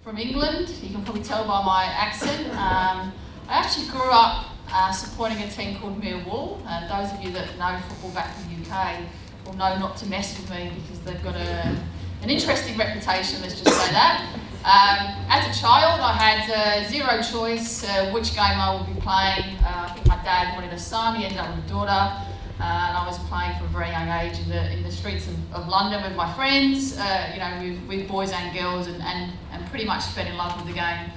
from England. You can probably tell by my accent. I actually grew up supporting a team called Millwall. Those of you that know football back in the UK will know not to mess with me because they've got an interesting reputation, let's just say that. As a child, I had zero choice which game I would be playing. I think my dad wanted a son, he ended up with a daughter. And I was playing from a very young age in the streets of London with my friends, with boys and girls, and pretty much fell in love with the game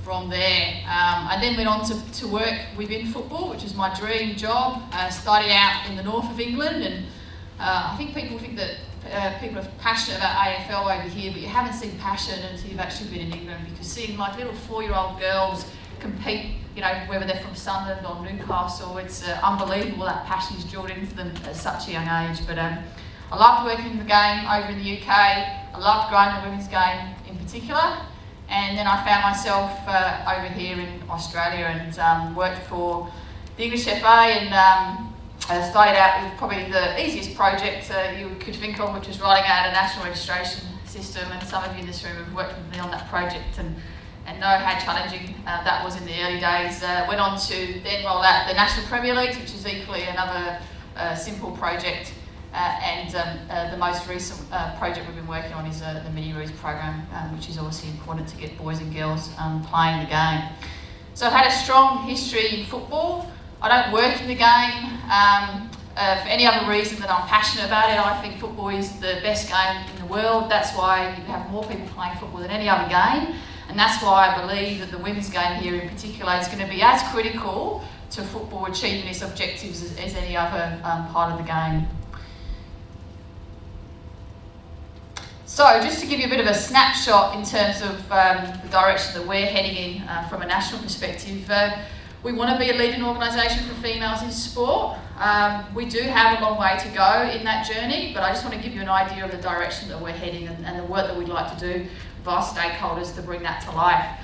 from there. I then went on to work within football, which was my dream job. Started out in the north of England, and I think people think that people are passionate about AFL over here, but you haven't seen passion until you've actually been in England, because seeing like little 4-year-old girls compete, whether they're from Sunderland or Newcastle, it's unbelievable that passion is drilled into them at such a young age. But I loved working in the game over in the UK. I loved growing the women's game in particular. And then I found myself over here in Australia and worked for the English FA, and started out with probably the easiest project you could think of, which was writing out a national registration system. And some of you in this room have worked with me on that project and know how challenging that was in the early days. Went on to then roll out the National Premier Leagues, which is equally another simple project. And the most recent project we've been working on is the Mini Roos program, which is obviously important to get boys and girls playing the game. So I've had a strong history in football. I don't work in the game for any other reason than I'm passionate about it. I think football is the best game in the world. That's why you have more people playing football than any other game. And that's why I believe that the women's game here in particular is going to be as critical to football achieving its objectives as any other part of the game. So just to give you a bit of a snapshot in terms of the direction that we're heading in from a national perspective, we want to be a leading organisation for females in sport. We do have a long way to go in that journey, but I just want to give you an idea of the direction that we're heading and the work that we'd like to do with our stakeholders to bring that to life.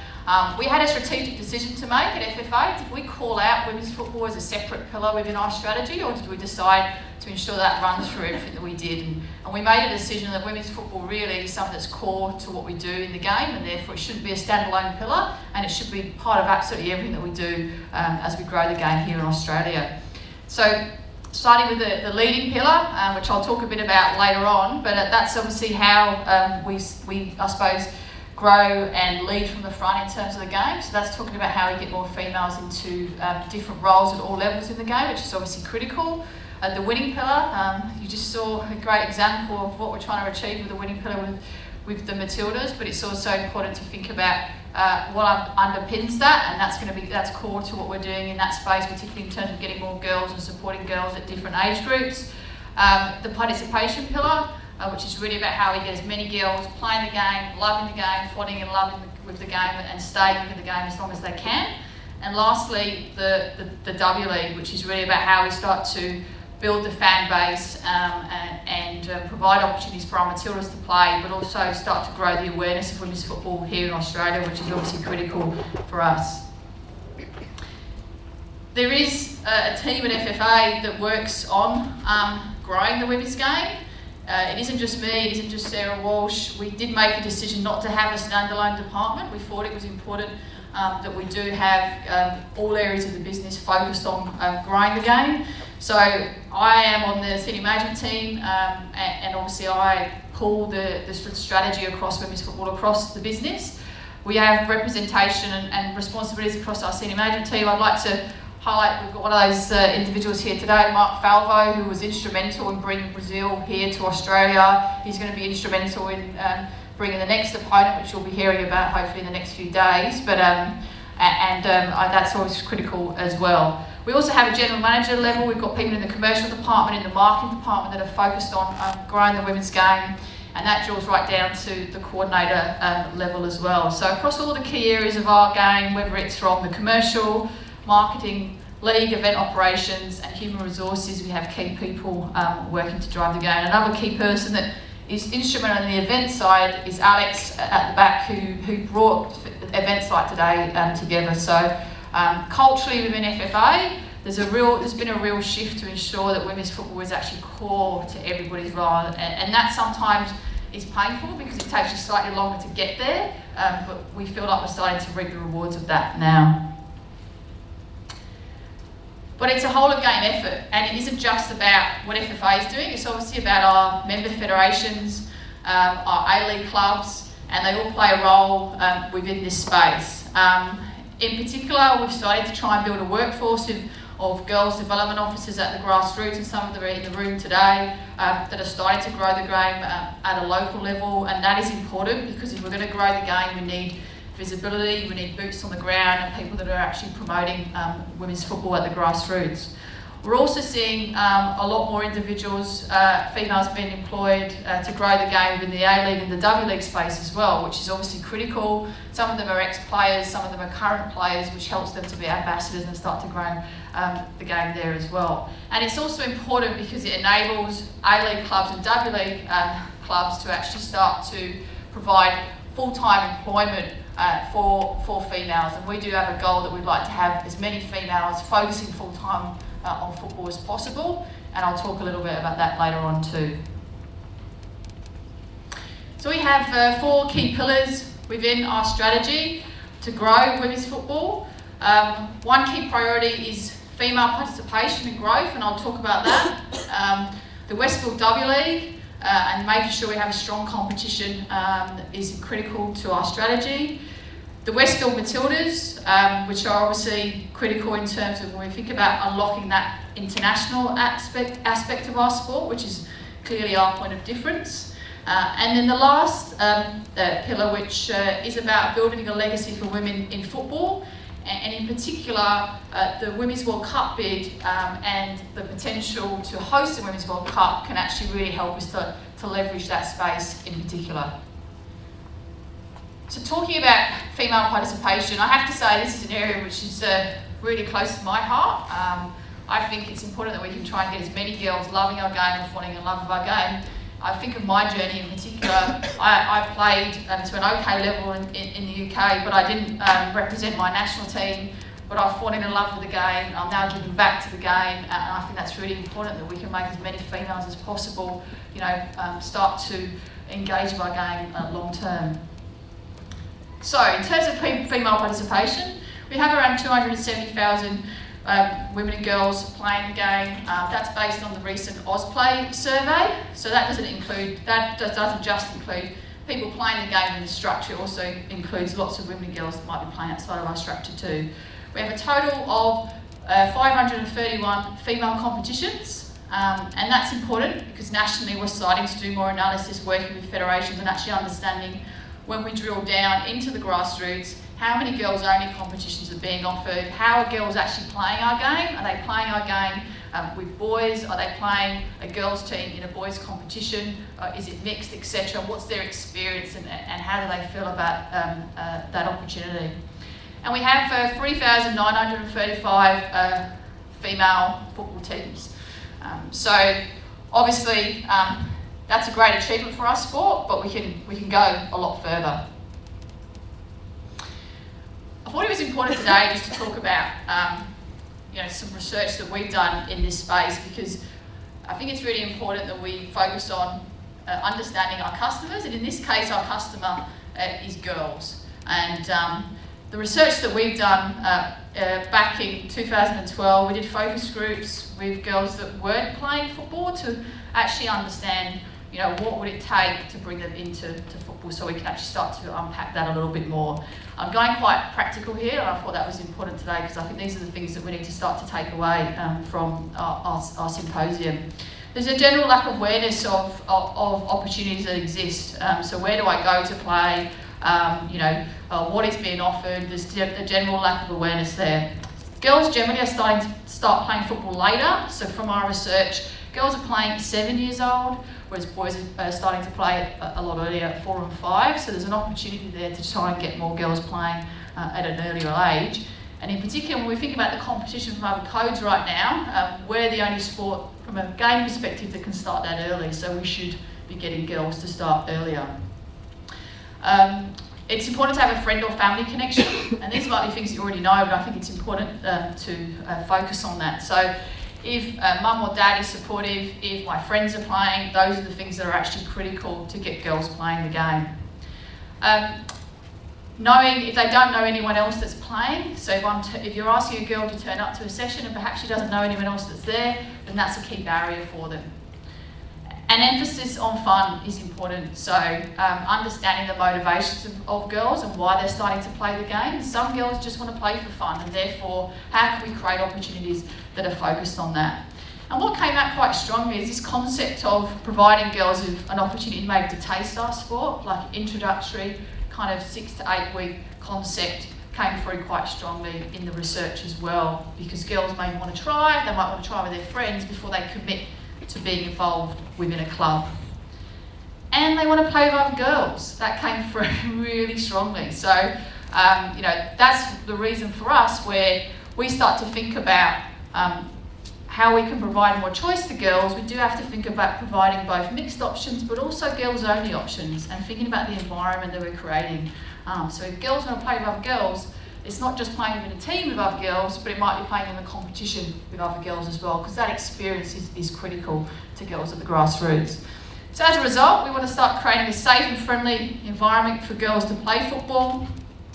We had a strategic decision to make at FFA. Did we call out women's football as a separate pillar within our strategy, or did we decide to ensure that runs through everything that we did? And we made a decision that women's football really is something that's core to what we do in the game, and therefore it shouldn't be a standalone pillar, and it should be part of absolutely everything that we do as we grow the game here in Australia. So starting with the leading pillar, which I'll talk a bit about later on, but that's obviously how we I suppose, grow and lead from the front in terms of the game. So that's talking about how we get more females into different roles at all levels in the game, which is obviously critical. The winning pillar, you just saw a great example of what we're trying to achieve with the winning pillar with the Matildas, but it's also important to think about what underpins that, and that's core to what we're doing in that space, particularly in terms of getting more girls and supporting girls at different age groups. The participation pillar, which is really about how we get as many girls playing the game, loving the game, falling in love with the game, and staying with the game as long as they can. And lastly, the W League, which is really about how we start to build the fan base and provide opportunities for our Matildas to play, but also start to grow the awareness of women's football here in Australia, which is obviously critical for us. There is a team at FFA that works on growing the women's game. It isn't just me, it isn't just Sarah Walsh. We did make a decision not to have a standalone department. We thought it was important that we do have all areas of the business focused on growing the game. So I am on the senior management team, and obviously I pull the strategy across women's football across the business. We have representation and responsibilities across our senior management team. I'd like to highlight, we've got one of those individuals here today, Mark Falvo, who was instrumental in bringing Brazil here to Australia. He's going to be instrumental in bringing the next opponent, which you'll be hearing about hopefully in the next few days, but that's always critical as well. We also have a general manager level. We've got people in the commercial department, in the marketing department that are focused on growing the women's game, and that drills right down to the coordinator level as well. So across all the key areas of our game, whether it's from the commercial, marketing, league, event operations, and human resources, we have key people working to drive the game. Another key person that is instrumental in the event side is Alex at the back, who brought event site today together. So culturally within FFA, there's been a real shift to ensure that women's football is actually core to everybody's role, and that sometimes is painful because it takes you slightly longer to get there, but we feel like we're starting to reap the rewards of that now. But it's a whole of game effort, and it isn't just about what FFA is doing, it's obviously about our member federations, our A-League clubs, and they all play a role within this space. In particular, we've started to try and build a workforce of girls development officers at the grassroots, and some of them are in the room today, that are starting to grow the game at a local level, and that is important because if we're going to grow the game, we need visibility, we need boots on the ground and people that are actually promoting women's football at the grassroots. We're also seeing a lot more individuals, females being employed to grow the game within the A-League and the W-League space as well, which is obviously critical. Some of them are ex-players, some of them are current players, which helps them to be ambassadors and start to grow the game there as well. And it's also important because it enables A-League clubs and W-League clubs to actually start to provide full-time employment for females, and we do have a goal that we'd like to have as many females focusing full-time on football as possible, and I'll talk a little bit about that later on too. So we have 4 key pillars within our strategy to grow women's football. One key priority is female participation and growth, and I'll talk about that. The Westfield W League and making sure we have a strong competition is critical to our strategy. The Westfield Matildas, which are obviously critical in terms of when we think about unlocking that international aspect of our sport, which is clearly our point of difference. And then the last pillar, which is about building a legacy for women in football, and in particular the Women's World Cup bid and the potential to host the Women's World Cup can actually really help us to leverage that space in particular. So talking about female participation, I have to say this is an area which is really close to my heart. I think it's important that we can try and get as many girls loving our game and falling in love with our game. I think of my journey in particular. I played to an okay level in the UK, but I didn't represent my national team, but I've fallen in love with the game. I'm now giving back to the game, and I think that's really important that we can make as many females as possible, start to engage with our game long term. So in terms of female participation, we have around 270,000 women and girls playing the game. That's based on the recent Ozplay survey. So that doesn't just include people playing the game in the structure. It also includes lots of women and girls that might be playing outside of our structure too. We have a total of 531 female competitions, and that's important because nationally we're starting to do more analysis, working with federations and actually understanding when we drill down into the grassroots, how many girls-only competitions are being offered, how are girls actually playing our game, are they playing our game with boys, are they playing a girls team in a boys competition, is it mixed, etc., what's their experience and how do they feel about that opportunity. And we have 3,935 female football teams. So obviously, that's a great achievement for our sport, but we can go a lot further. I thought it was important today just to talk about some research that we've done in this space, because I think it's really important that we focus on understanding our customers, and in this case our customer is girls. And the research that we've done back in 2012, we did focus groups with girls that weren't playing football to actually understand what would it take to bring them into football, so we can actually start to unpack that a little bit more. I'm going quite practical here, and I thought that was important today because I think these are the things that we need to start to take away from our symposium. There's a general lack of awareness of opportunities that exist. So where do I go to play? What is being offered? There's a general lack of awareness there. Girls generally are starting to start playing football later. So from our research, girls are playing 7 years old, whereas boys are starting to play a lot earlier at 4 and 5. So there's an opportunity there to try and get more girls playing at an earlier age. And in particular, when we think about the competition from other codes right now, we're the only sport from a game perspective that can start that early. So we should be getting girls to start earlier. It's important to have a friend or family connection, and these might be things that you already know, but I think it's important to focus on that. So if mum or dad is supportive, if my friends are playing, those are the things that are actually critical to get girls playing the game. Knowing if they don't know anyone else that's playing, so if you're asking a girl to turn up to a session and perhaps she doesn't know anyone else that's there, then that's a key barrier for them. An emphasis on fun is important, so understanding the motivations of girls and why they're starting to play the game. Some girls just want to play for fun, and therefore how can we create opportunities that are focused on that? And what came out quite strongly is this concept of providing girls with an opportunity maybe to taste our sport, like introductory kind of 6 to 8 week concept came through quite strongly in the research as well, because girls may want to try, they might want to try with their friends before they commit to being involved within a club. And they want to play with other girls. That came through really strongly. So, that's the reason for us where we start to think about how we can provide more choice to girls. We do have to think about providing both mixed options, but also girls-only options, and thinking about the environment that we're creating. So if girls want to play with other girls, it's not just playing in a team with other girls, but it might be playing in a competition with other girls as well, because that experience is critical to girls at the grassroots. So as a result, we want to start creating a safe and friendly environment for girls to play football,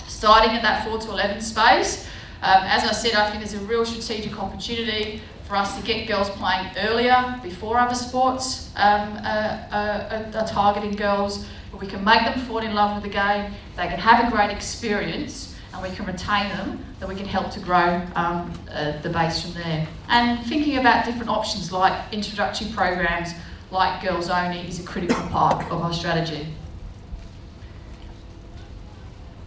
starting at that 4 to 11 space. As I said, I think there's a real strategic opportunity for us to get girls playing earlier, before other sports are targeting girls. We can make them fall in love with the game, they can have a great experience, and we can retain them, then we can help to grow the base from there. And thinking about different options like introductory programs, like Girls Only, is a critical part of our strategy.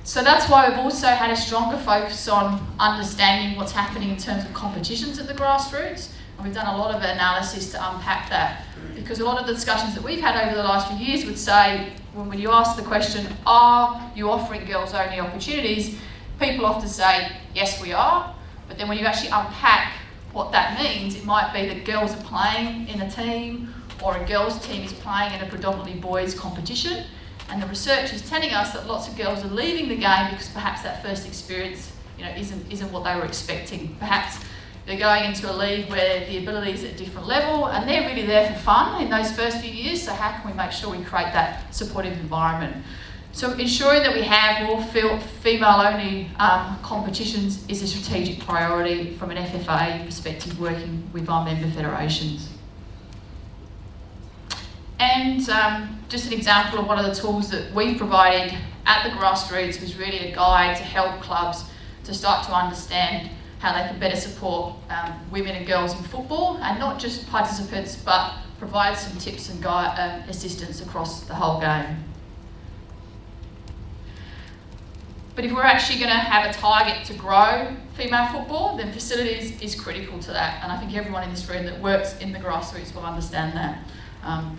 So that's why we've also had a stronger focus on understanding what's happening in terms of competitions at the grassroots. And we've done a lot of analysis to unpack that, because a lot of the discussions that we've had over the last few years would say, when you ask the question, are you offering girls only opportunities? People often say, yes, we are. But then when you actually unpack what that means, it might be that girls are playing in a team, or a girls' team is playing in a predominantly boys' competition. And the research is telling us that lots of girls are leaving the game because perhaps that first experience, isn't what they were expecting. Perhaps they're going into a league where the ability is at a different level, and they're really there for fun in those first few years. So how can we make sure we create that supportive environment? So ensuring that we have more female-only competitions is a strategic priority from an FFA perspective, working with our member federations. And just an example of one of the tools that we've provided at the grassroots was really a guide to help clubs to start to understand how they can better support women and girls in football, and not just participants, but provide some tips and assistance across the whole game. But if we're actually going to have a target to grow female football, then facilities is critical to that. And I think everyone in this room that works in the grassroots will understand that.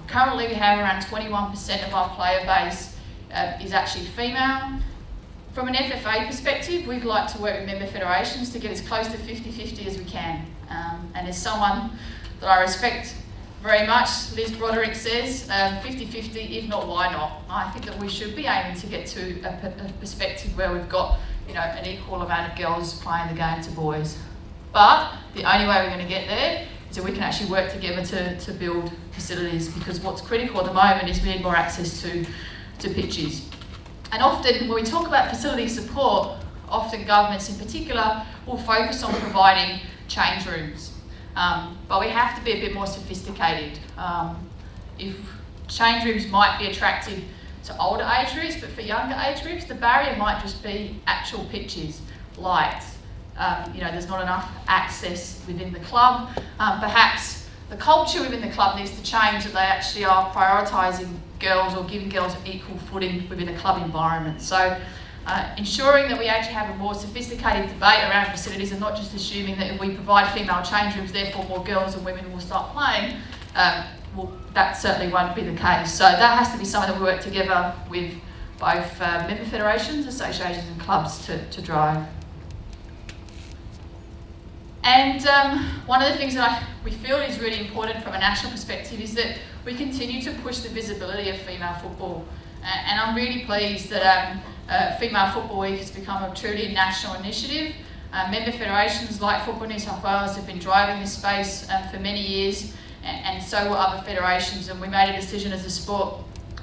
Currently we have around 21% of our player base is actually female. From an FFA perspective, we'd like to work with member federations to get as close to 50-50 as we can. And as someone that I respect very much, Liz Broderick says, 50-50, if not, why not? I think that we should be aiming to get to a perspective where we've got an equal amount of girls playing the game to boys. But the only way we're going to get there is that we can actually work together to build facilities, because what's critical at the moment is we need more access to pitches. And often when we talk about facility support, often governments in particular will focus on providing change rooms. But we have to be a bit more sophisticated. If change rooms might be attractive to older age groups, but for younger age groups, the barrier might just be actual pitches, lights. There's not enough access within the club. Perhaps the culture within the club needs to change, that they actually are prioritising girls or giving girls equal footing within a club environment. So ensuring that we actually have a more sophisticated debate around facilities, and not just assuming that if we provide female change rooms, therefore more girls and women will start playing, that certainly won't be the case. So that has to be something that we work together with both member federations, associations and clubs to drive. And one of the things that we feel is really important from a national perspective is that we continue to push the visibility of female football. And I'm really pleased that Female Football Week has become a truly national initiative. Member federations like Football New South Wales have been driving this space for many years, and so were other federations, and we made a decision as a sport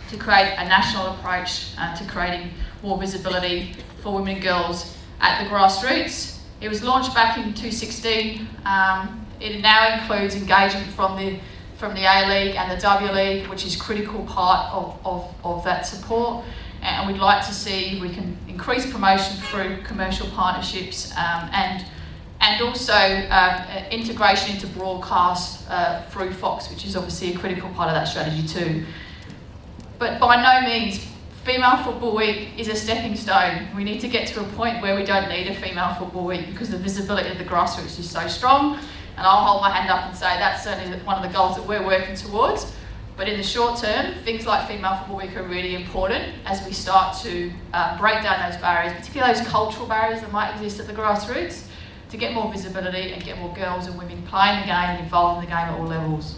to create a national approach to creating more visibility for women and girls at the grassroots. It was launched back in 2016. It now includes engagement from the A-League and the W-League, which is a critical part of that support. And we'd like to see if we can increase promotion through commercial partnerships and also integration into broadcast through Fox, which is obviously a critical part of that strategy too. But by no means, Female Football Week is a stepping stone. We need to get to a point where we don't need a Female Football Week because the visibility of the grassroots is so strong. And I'll hold my hand up and say that's certainly one of the goals that we're working towards. But in the short term, things like Female Football Week are really important as we start to break down those barriers, particularly those cultural barriers that might exist at the grassroots, to get more visibility and get more girls and women playing the game and involved in the game at all levels.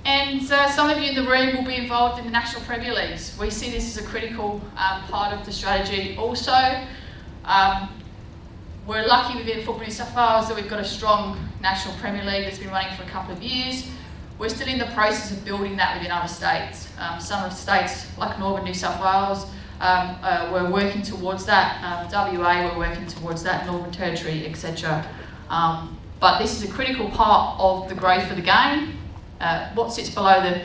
And some of you in the room will be involved in the National Premier Leagues. We see this as a critical part of the strategy also. We're lucky within Football New South Wales that we've got a strong National Premier League that's been running for a couple of years. We're still in the process of building that within other states. Some of the states, like Northern New South Wales, we're working towards that. WA, we're working towards that, Northern Territory, etc. But this is a critical part of the growth of the game. What sits below the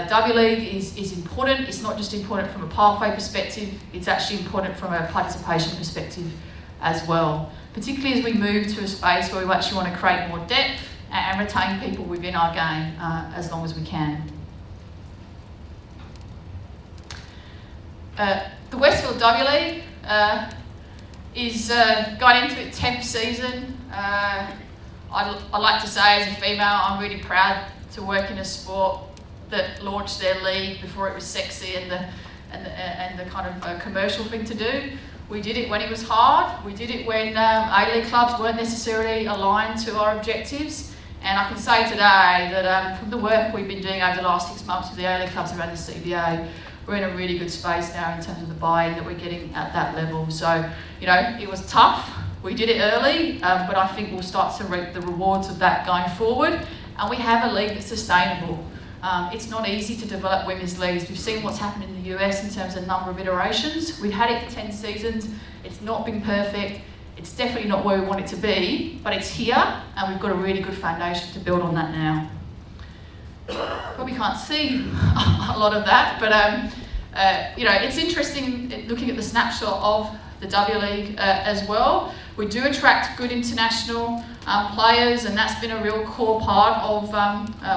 W-League is important. It's not just important from a pathway perspective, it's actually important from a participation perspective as well. Particularly as we move to a space where we actually want to create more depth and retain people within our game as long as we can. The Westfield W-League is going into its 10th season. I'd like to say as a female, I'm really proud to work in a sport that launched their league before it was sexy and the kind of commercial thing to do. We did it when it was hard. We did it when A-League clubs weren't necessarily aligned to our objectives. And I can say today that from the work we've been doing over the last 6 months with the A-League clubs around the CBA, we're in a really good space now in terms of the buy-in that we're getting at that level. So, you know, it was tough. We did it early, but I think we'll start to reap the rewards of that going forward. And we have a league that's sustainable. It's not easy to develop women's leagues. We've seen what's happened in the US in terms of number of iterations. We've had it for 10 seasons. It's not been perfect. It's definitely not where we want it to be, but it's here, and we've got a really good foundation to build on that now. Probably can't see a lot of that, but you know, it's interesting looking at the snapshot of the W-League as well. We do attract good international players, and that's been a real core part of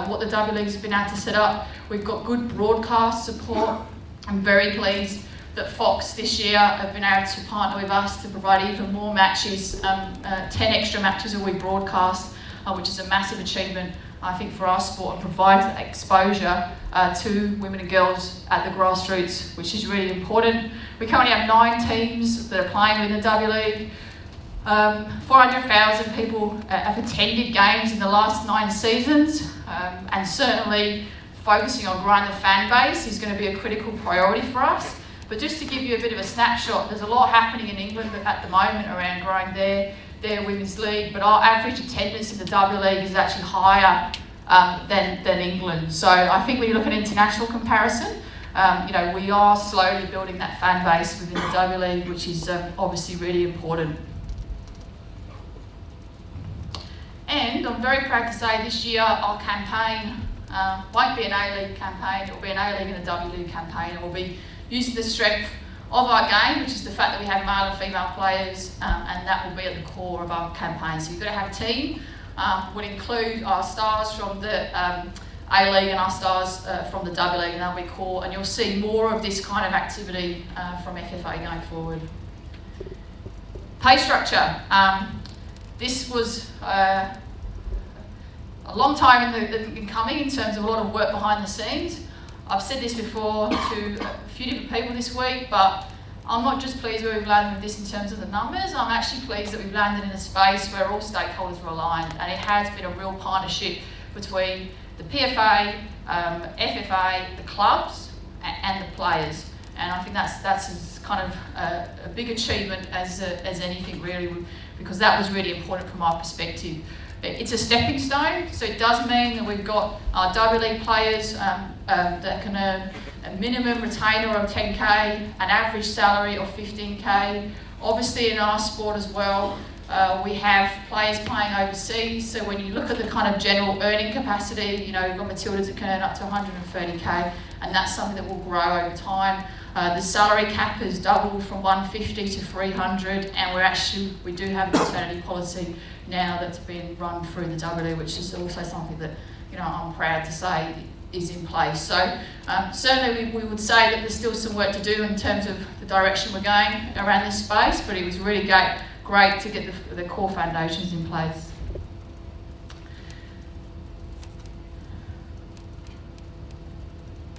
what the W-League has been able to set up. We've got good broadcast support. I'm very pleased that Fox this year have been able to partner with us to provide even more matches. 10 extra matches will be broadcast, which is a massive achievement, I think, for our sport, and provides that exposure to women and girls at the grassroots, which is really important. We currently have 9 teams that are playing within the W-League. 400,000 people have attended games in the last 9 seasons, and certainly focusing on growing the fan base is going to be a critical priority for us. But just to give you a bit of a snapshot, there's a lot happening in England at the moment around growing their women's league, but our average attendance in the W-League is actually higher than England. So I think when you look at international comparison, you know, we are slowly building that fan base within the W-League, which is obviously really important. And I'm very proud to say this year our campaign won't be an A-League campaign, it will be an A-League and a W-League campaign. It will be using the strength of our game, which is the fact that we have male and female players, and that will be at the core of our campaign. So you've got to have a team. We'll include our stars from the A-League and our stars from the W-League, and that'll be core. And you'll see more of this kind of activity from FFA going forward. Pay structure. This was a long time in coming in terms of a lot of work behind the scenes. I've said this before to a few different people this week, but I'm not just pleased where we've landed with this in terms of the numbers. I'm actually pleased that we've landed in a space where all stakeholders were aligned, and it has been a real partnership between the PFA, FFA, the clubs, and the players. And I think that's as kind of a big achievement as anything really, because that was really important from our perspective. It's a stepping stone, so it does mean that we've got our W League players that can earn a minimum retainer of 10k, an average salary of 15k. Obviously in our sport as well, we have players playing overseas, so when you look at the kind of general earning capacity, you know, you've got Matildas that can earn up to 130k, and that's something that will grow over time. The salary cap has doubled from 150 to 300, and we do have a maternity policy now that's been run through the W, which is also something that, you know, I'm proud to say is in place. So certainly we would say that there's still some work to do in terms of the direction we're going around this space, but it was really great to get the core foundations in place.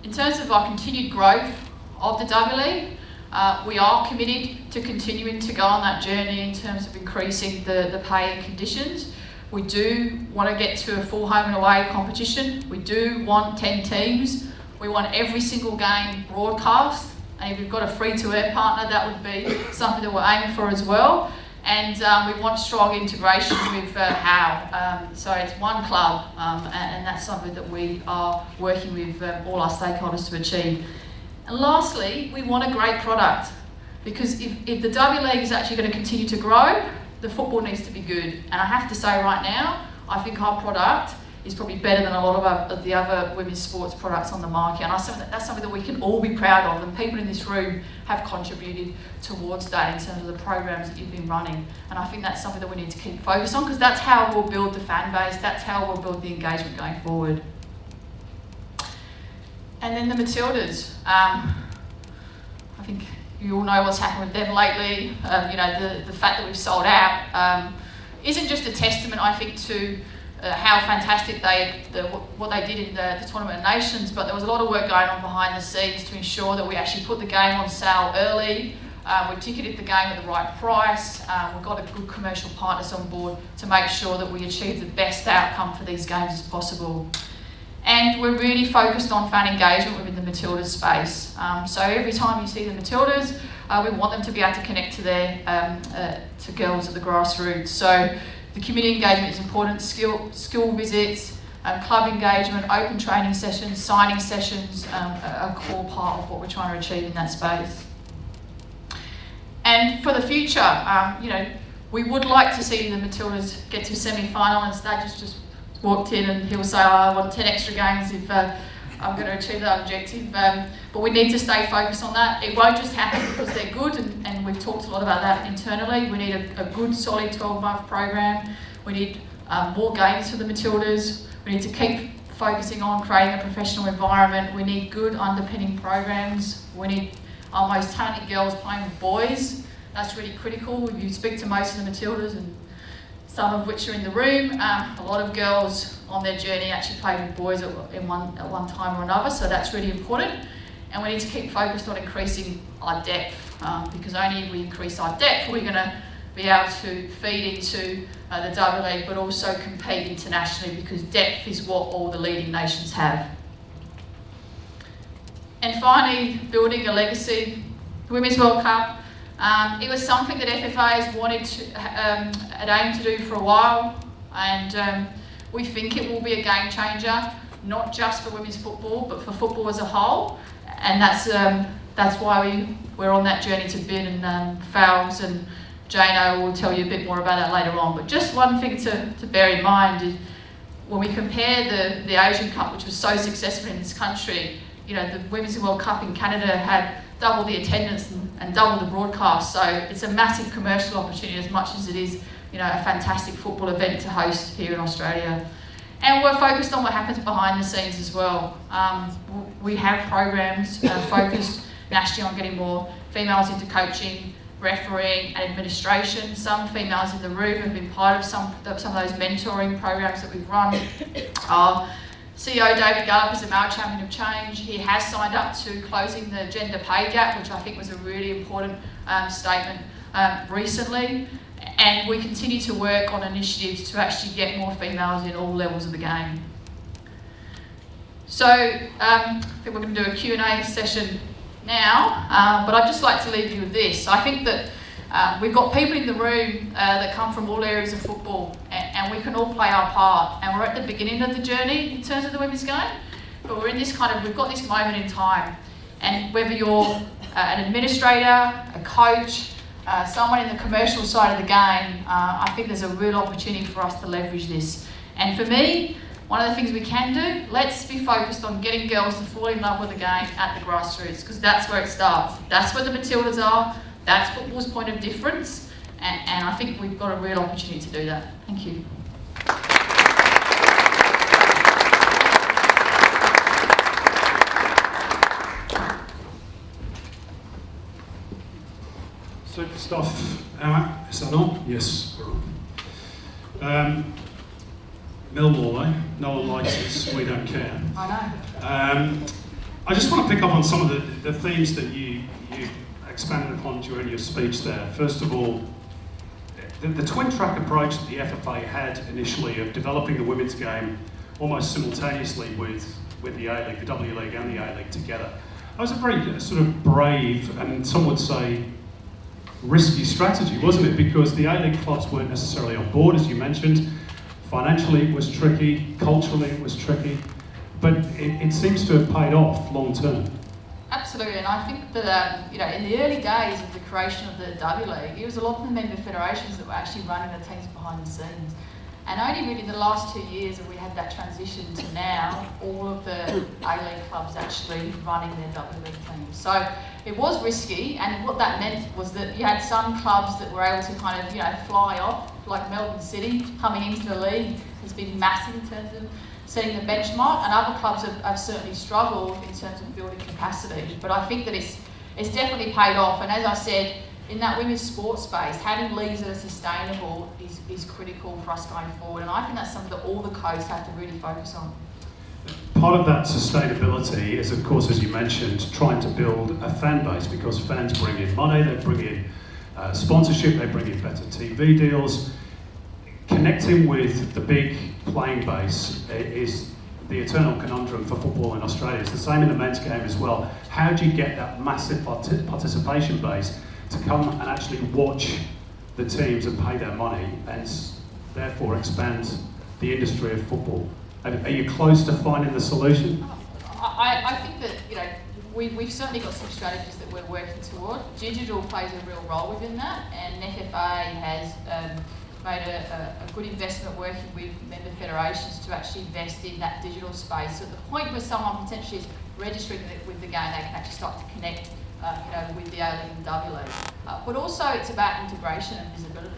In terms of our continued growth of the W League, we are committed to continuing to go on that journey in terms of increasing the pay and conditions. We do want to get to a full home and away competition. We do want 10 teams. We want every single game broadcast, and if we've got a free-to-air partner, that would be something that we're aiming for as well. And we want strong integration with HOW. So it's one club, and that's something that we are working with all our stakeholders to achieve. And lastly, we want a great product, because if the W League is actually going to continue to grow, the football needs to be good. And I have to say right now, I think our product is probably better than a lot of the other women's sports products on the market. And that's something that we can all be proud of, and people in this room have contributed towards that in terms of the programs that you've been running. And I think that's something that we need to keep focused on, because that's how we'll build the fan base, that's how we'll build the engagement going forward. And then the Matildas. I think you all know what's happened with them lately. You know, the fact that we've sold out isn't just a testament, I think, to how fantastic what they did in the Tournament of Nations, but there was a lot of work going on behind the scenes to ensure that we actually put the game on sale early. We ticketed the game at the right price. We've got a good commercial partners on board to make sure that we achieve the best outcome for these games as possible. And we're really focused on fan engagement within the Matildas space. So every time you see the Matildas, we want them to be able to connect to to girls at the grassroots. So the community engagement is important. School visits, club engagement, open training sessions, signing sessions are a core part of what we're trying to achieve in that space. And for the future, you know, we would like to see the Matildas get to semi-final, and Staj's just walked in and he'll say, oh, I want 10 extra games if I'm going to achieve that objective. But we need to stay focused on that. It won't just happen because they're good, and we've talked a lot about that internally. We need a good, solid 12-month program. We need more games for the Matildas. We need to keep focusing on creating a professional environment. We need good underpinning programs. We need our most talented girls playing with boys. That's really critical. If you speak to most of the Matildas, and some of which are in the room, a lot of girls on their journey actually played with boys at one time or another, so that's really important. And we need to keep focused on increasing our depth, because only if we increase our depth we're going to be able to feed into the W League, but also compete internationally, because depth is what all the leading nations have. And finally, building a legacy. The Women's World Cup. It was something that FFAs had aimed to do for a while, and we think it will be a game changer, not just for women's football, but for football as a whole. And that's why we're on that journey to bid, and Fowles and Jano will tell you a bit more about that later on. But just one thing to bear in mind is when we compare the Asian Cup, which was so successful in this country, you know, the Women's World Cup in Canada had double the attendance and double the broadcast. So it's a massive commercial opportunity as much as it is, you know, a fantastic football event to host here in Australia. And we're focused on what happens behind the scenes as well. We have programs focused nationally on getting more females into coaching, refereeing and administration. Some females in the room have been part of some of those mentoring programs that we've run. Our CEO David Gallup is a male champion of change. He has signed up to closing the gender pay gap, which I think was a really important statement recently. And we continue to work on initiatives to actually get more females in all levels of the game. So I think we're going to do a Q&A session now, but I'd just like to leave you with this. I think that we've got people in the room that come from all areas of football, and we can all play our part. And we're at the beginning of the journey in terms of the women's game, but we're in this we've got this moment in time. And whether you're an administrator, a coach, someone in the commercial side of the game, I think there's a real opportunity for us to leverage this. And for me, one of the things we can do, let's be focused on getting girls to fall in love with the game at the grassroots, because that's where it starts. That's where the Matildas are. That's football's point of difference. And I think we've got a real opportunity to do that. Thank you. Super stuff. Is that on? Yes, we're on. Millwall, eh? No one likes us, we don't care. I know. I just want to pick up on some of the themes that you expanded upon during your speech there. First of all, the twin track approach that the FFA had initially of developing the women's game almost simultaneously with the A-League, the W League and the A-League together. That was a very sort of brave, and some would say risky strategy, wasn't it? Because the A-League clubs weren't necessarily on board, as you mentioned. Financially it was tricky, culturally it was tricky, but it seems to have paid off long term. Absolutely, and I think that in the early days of the creation of the W League, it was a lot of the member federations that were actually running the teams behind the scenes. And only really in the last 2 years have we had that transition to now all of the A-League clubs actually running their W League teams. So it was risky, and what that meant was that you had some clubs that were able to kind of fly off, like Melbourne City coming into the league has been massive in terms of setting the benchmark, and other clubs have certainly struggled in terms of building capacity. But I think that it's definitely paid off, and as I said, in that women's sports space, having leagues that are sustainable is critical for us going forward, and I think that's something that all the coasts have to really focus on. Part of that sustainability is, of course, as you mentioned, trying to build a fan base, because fans bring in money, they bring in sponsorship, they bring in better TV deals. Connecting with the big playing base is the eternal conundrum for football in Australia. It's the same in the men's game as well. How do you get that massive participation base to come and actually watch the teams and pay their money, and therefore expand the industry of football? Are you close to finding the solution? I think that we've certainly got some strategies that we're working toward. Digital plays a real role within that, and FFA has made a good investment working with member federations to actually invest in that digital space. So at the point where someone potentially is registering with the game, they can actually start to connect with the A-League and W League. But also it's about integration and visibility.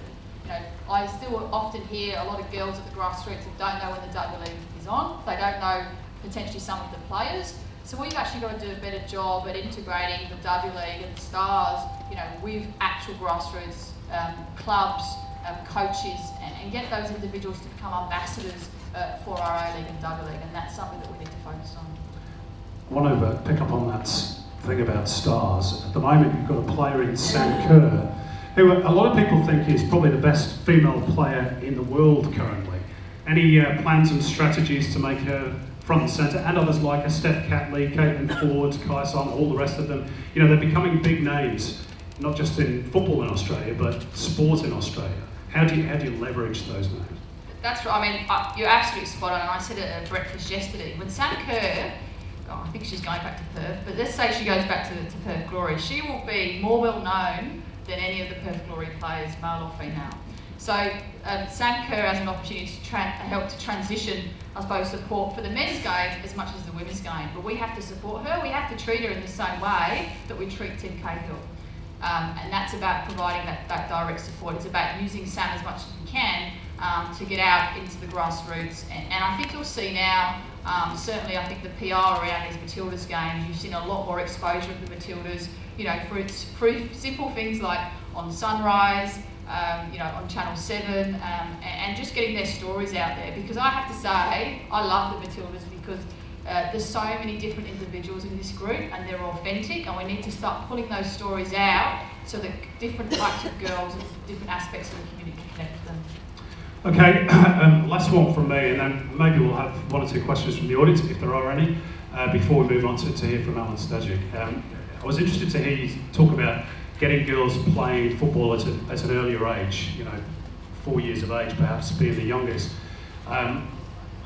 I still often hear a lot of girls at the grassroots that don't know when the W League is on. They don't know potentially some of the players. So we've actually got to do a better job at integrating the W League and the Stars, with actual grassroots clubs, coaches, and get those individuals to become ambassadors for our A-League and W League, and that's something that we need to focus on. I want to pick up on that thing about Stars. At the moment, you've got a player in Sam Kerr, who a lot of people think is probably the best female player in the world currently. Any plans and strategies to make her front and centre, and others like Steph Catley, Caitlin Ford, Kai Son, all the rest of them? They're becoming big names, not just in football in Australia, but sport in Australia. How do you leverage those names? That's right. I mean, you're absolutely spot on, and I said it at breakfast yesterday. When Sam Kerr, I think she's going back to Perth, but let's say she goes back to Perth Glory, she will be more well known than any of the Perth Glory players, male or female. So Sam Kerr has an opportunity to help to transition, I suppose, support for the men's game as much as the women's game. But we have to support her, we have to treat her in the same way that we treat Tim Cahill. And that's about providing that direct support. It's about using Sam as much as we can to get out into the grassroots. And I think you'll see now, certainly I think the PR around these Matildas games, you've seen a lot more exposure of the Matildas, for simple things like on Sunrise, on Channel 7, and just getting their stories out there. Because I have to say, I love the Matildas because there's so many different individuals in this group, and they're authentic, and we need to start pulling those stories out so that different types of girls and different aspects of the community can connect to them. Okay, last one from me, and then maybe we'll have one or two questions from the audience, if there are any, before we move on to hear from Alan Stajic. I was interested to hear you talk about getting girls playing football at an earlier age, 4 years of age perhaps being the youngest. I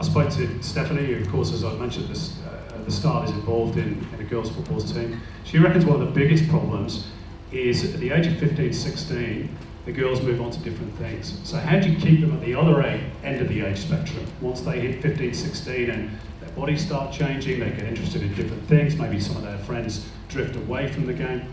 spoke to Stephanie, who of course, as I mentioned at the start, is involved in a girls' football team. She reckons one of the biggest problems is at the age of 15, 16, the girls move on to different things. So how do you keep them at the other end of the age spectrum? Once they hit 15, 16 and their bodies start changing, they get interested in different things, maybe some of their friends drift away from the game.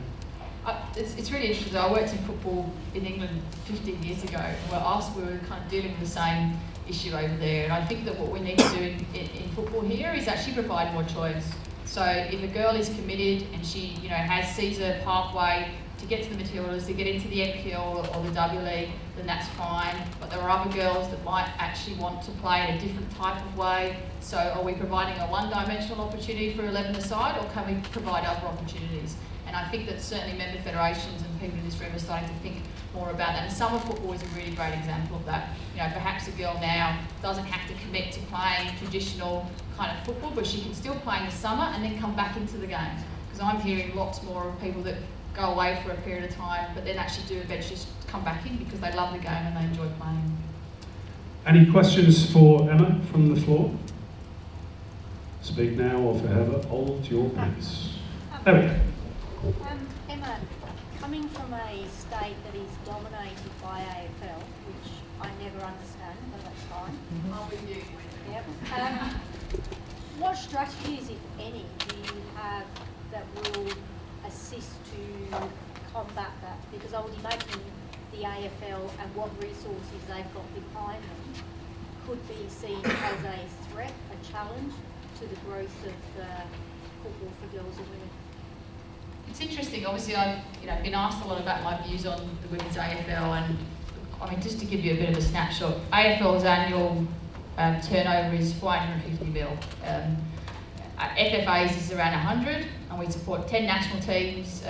It's really interesting. I worked in football in England 15 years ago. We were kind of dealing with the same issue over there, and I think that what we need to do in football here is actually provide more choice. So if a girl is committed and she sees a pathway to get to the Matildas, to get into the NPL or the W League, then that's fine. But there are other girls that might actually want to play in a different type of way. So are we providing a one-dimensional opportunity for 11-a-side, or can we provide other opportunities? And I think that certainly member federations and people in this room are starting to think more about that. And summer football is a really great example of that. Perhaps a girl now doesn't have to commit to playing traditional kind of football, but she can still play in the summer and then come back into the game. Because I'm hearing lots more of people that go away for a period of time, but then actually do eventually come back in because they love the game and they enjoy playing. Any questions for Emma from the floor? Speak now or forever hold your peace. There we go. Emma, coming from a state that is dominated by AFL, which I never understand, but that's fine. I'm with you. Yep. What strategies, if any, do you have that will assist to combat that? Because I would imagine the AFL and what resources they've got behind them could be seen as a threat, a challenge to the growth of football for girls and women. It's interesting. Obviously, I've been asked a lot about my views on the women's AFL, and just to give you a bit of a snapshot, AFL's annual turnover is 450 mil. FFA's is around 100, and we support 10 national teams,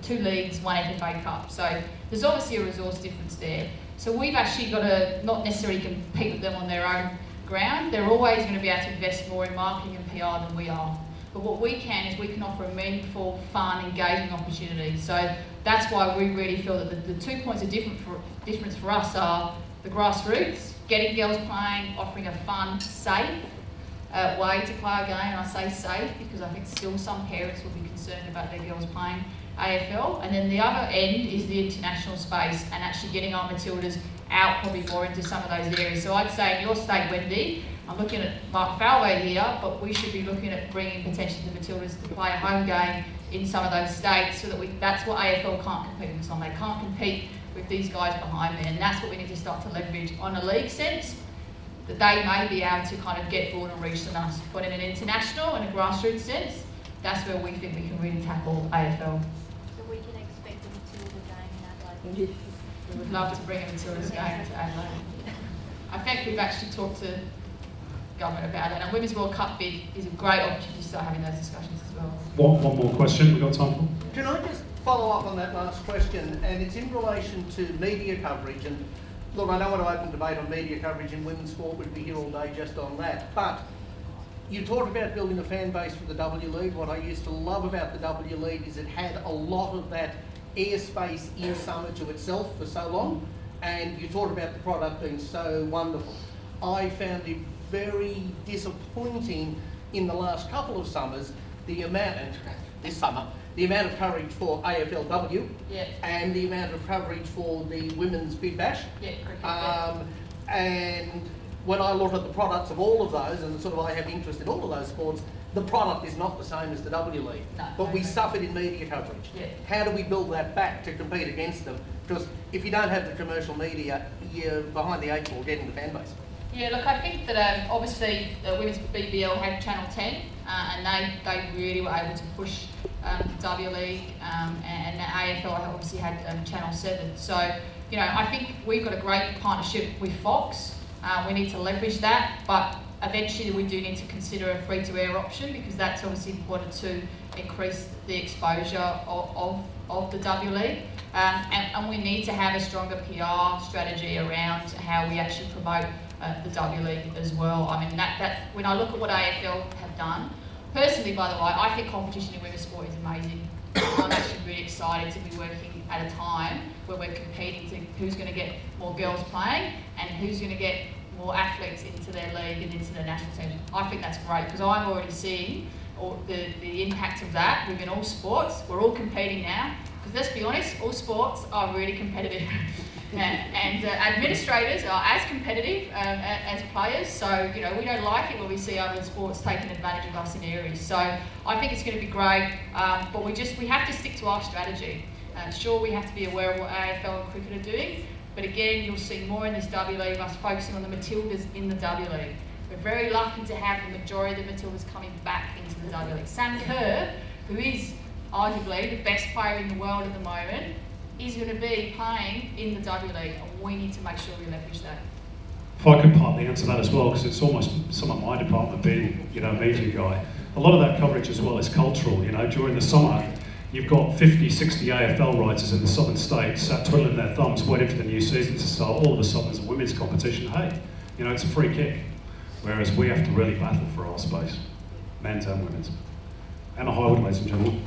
2 leagues, 1 FFA Cup. So there's obviously a resource difference there. So we've actually got to not necessarily compete with them on their own ground. They're always going to be able to invest more in marketing and PR than we are. But what we can is we can offer a meaningful, fun, engaging opportunity. So that's why we really feel that the 2 points of difference for us are the grassroots, getting girls playing, offering a fun, safe way to play a game. And I say safe because I think still some parents will be concerned about their girls playing AFL. And then the other end is the international space and actually getting our Matildas out probably more into some of those areas. So I'd say in your state, Wendy, I'm looking at Mark Falway here, but we should be looking at bringing potentially the Matildas to play a home game in some of those states, so that that's what AFL can't compete with on. They can't compete with these guys behind there, and that's what we need to start to leverage on a league sense, that they may be able to kind of get broader reach than us. But in an international and a grassroots sense, that's where we think we can really tackle AFL. So we can expect a Matilda game in Adelaide. We would love to bring a Matildas game to Adelaide. I think we've actually talked to government about it, and Women's World Cup bid is a great opportunity to start having those discussions as well. One more question we've got time for. Can I just follow up on that last question, and it's in relation to media coverage. And look, I don't want to open debate on media coverage in women's sport, we'd be here all day just on that, but you talked about building a fan base for the W League. What I used to love about the W League is it had a lot of that airspace in summer to itself for so long, and you talked about the product being so wonderful. I found it very disappointing in the last couple of summers, the amount of coverage for AFLW, and the amount of coverage for the women's Big Bash. And when I look at the products of all of those, and sort of I have interest in all of those sports, the product is not the same as the W League. But we suffered in media coverage. How do we build that back to compete against them? Because if you don't have the commercial media, you're behind the 8 ball getting the fan base. Yeah, look, I think that obviously the Women's BBL had Channel 10, and they really were able to push W League, and the AFL obviously had Channel 7. So, I think we've got a great partnership with Fox. We need to leverage that, but eventually we do need to consider a free-to-air option, because that's obviously important to increase the exposure of the W League. And we need to have a stronger PR strategy around how we actually promote the W League as well. I mean, that when I look at what AFL have done, Personally, by the way, I think competition in women's sport is amazing. I'm actually really excited to be working at a time where we're competing to who's going to get more girls playing and who's going to get more athletes into their league and into their national teams. I think that's great because I'm already seeing the impact of that within all sports. We're all competing now because let's be honest, all sports are really competitive. and administrators are as competitive as players, so you know we don't like it when we see other sports taking advantage of us in areas. So I think it's going to be great, but we have to stick to our strategy. Sure, we have to be aware of what AFL and cricket are doing, but again, you'll see more in this W League, us focusing on the Matildas in the W League. We're very lucky to have the majority of the Matildas coming back into the W League. Sam Kerr, who is arguably the best player in the world at the moment, is going to be playing in the W League, and we need to make sure we leverage that. If I could partly answer that as well, because it's almost some of my department being, you know, a media guy. A lot of that coverage as well is cultural. You know, during the summer, you've got 50, 60 AFL writers in the southern states sat twiddling their thumbs, waiting for the new season to start. All of a sudden, there's a women's competition. Hey, you know, it's a free kick. Whereas we have to really battle for our space, men's and women's. And a Highwood, ladies and gentlemen.